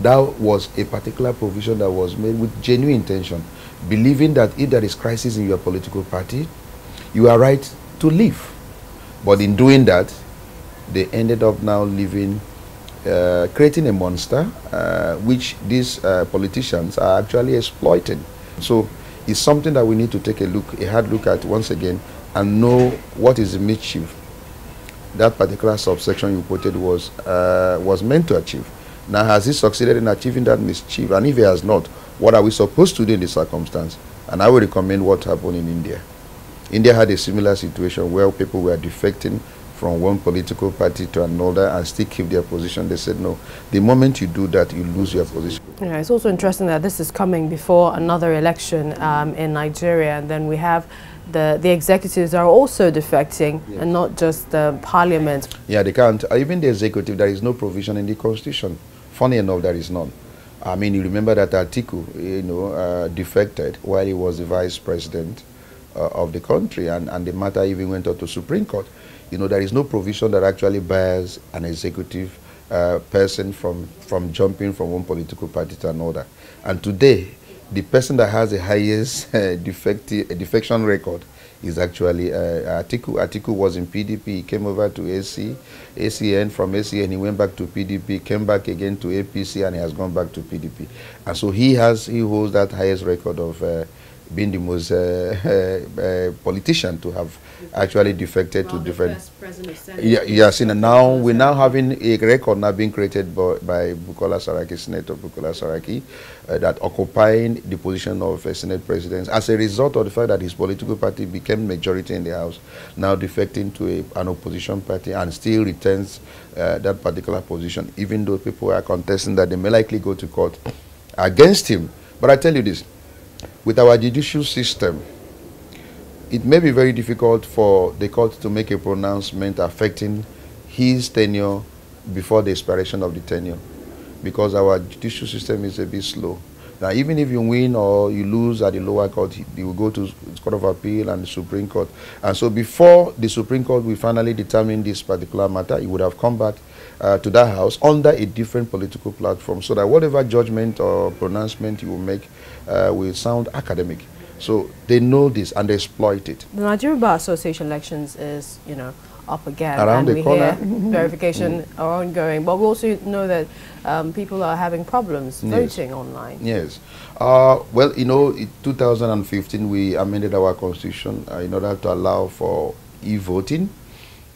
That was a particular provision that was made with genuine intention, believing that if there is crisis in your political party, you are right to leave. But in doing that, they ended up now leaving, creating a monster, which these politicians are actually exploiting. So it's something that we need to take a hard look at once again, and know what is the mischief that particular subsection you quoted was meant to achieve. Now, has he succeeded in achieving that mischief? And if he has not, what are we supposed to do in this circumstance? And I would recommend what happened in India. India had a similar situation where people were defecting from one political party to another and still keep their position. They said, no, the moment you do that, you lose your position. Yeah, it's also interesting that this is coming before another election in Nigeria, and then we have the executives are also defecting, yes, and not just the parliament. Yeah, they can't. Even the executive, there is no provision in the constitution. Funny enough, there is none. I mean, you remember that Atiku, defected while he was the vice president of the country, and the matter even went up to Supreme Court. There is no provision that actually bars an executive person from jumping from one political party to another. And today, the person that has the highest defection record is actually Atiku. Atiku was in PDP, he came over to ACN, from ACN he went back to PDP, came back again to APC, and he has gone back to PDP. And so he holds that highest record of being the most politician to have actually defected to different. Yes, and now we're now having a record now being created by Bukola Saraki, Senator Bukola Saraki, that occupying the position of a Senate President as a result of the fact that his political party became majority in the House, now defecting to an opposition party and still retains that particular position, even though people are contesting that they may likely go to court against him. But I tell you this, with our judicial system, it may be very difficult for the court to make a pronouncement affecting his tenure before the expiration of the tenure, because our judicial system is a bit slow. Now, even if you win or you lose at the lower court, you will go to the Court of Appeal and the Supreme Court. And so before the Supreme Court will finally determine this particular matter, it would have come back to that house under a different political platform, so that whatever judgment or pronouncement you will make will sound academic. So they know this and they exploit it. The Nigerian Bar Association elections is, up again, around and the we corner. hear verification are ongoing, but we also know that people are having problems voting online. Yes. Well, in 2015 we amended our constitution in order to allow for e-voting,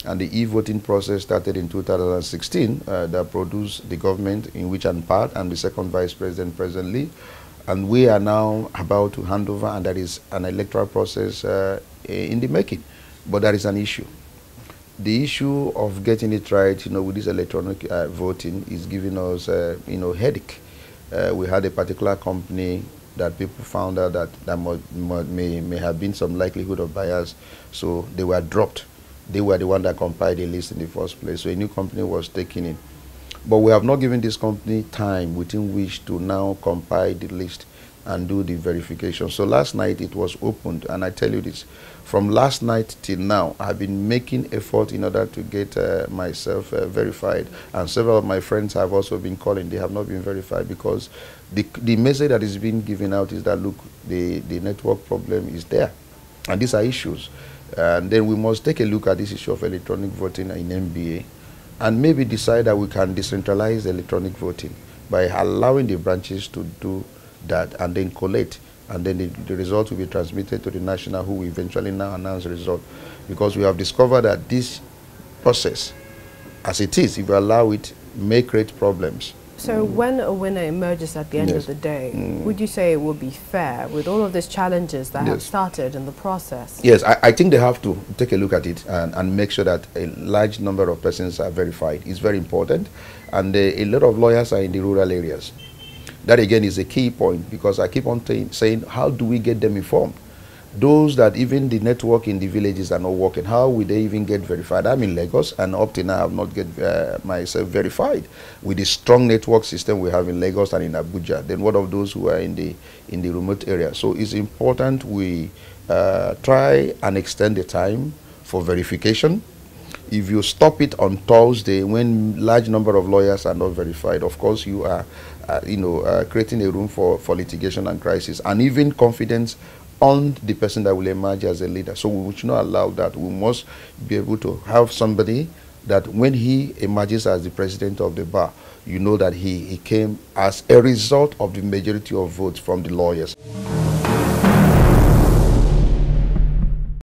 and the e-voting process started in 2016 that produced the government in which I'm part, and the second vice president presently. And we are now about to hand over, and there is an electoral process in the making. But there is an issue. The issue of getting it right, with this electronic voting is giving us, headache. We had a particular company that people found out that may have been some likelihood of bias, so they were dropped. They were the one that compiled the list in the first place, so a new company was taken in. But we have not given this company time within which to now compile the list and do the verification. So last night it was opened, and I tell you this, from last night till now, I've been making effort in order to get myself verified, and several of my friends have also been calling. They have not been verified because the message that is being given out is that, look, the network problem is there, and these are issues. And then we must take a look at this issue of electronic voting in NBA, and maybe decide that we can decentralize electronic voting by allowing the branches to do that and then collate, and then the result will be transmitted to the national, who will eventually now announce the result. Because we have discovered that this process, as it is, if you allow it, may create problems. So when a winner emerges at the end of the day, would you say it would be fair with all of these challenges that have started in the process? Yes, I think they have to take a look at it and make sure that a large number of persons are verified. It's very important. And a lot of lawyers are in the rural areas. That again is a key point, because I keep on saying, how do we get them informed? Those that even the network in the villages are not working, how will they even get verified? I'm in Lagos, and up till now I have not get myself verified with the strong network system we have in Lagos and in Abuja. Then what of those who are in the remote area? So it's important we try and extend the time for verification. if you stop it on Thursday when large number of lawyers are not verified, of course you are creating a room for litigation and crisis, and even confidence on the person that will emerge as a leader. So we should not allow that. We must be able to have somebody that when he emerges as the president of the bar, you know that he came as a result of the majority of votes from the lawyers.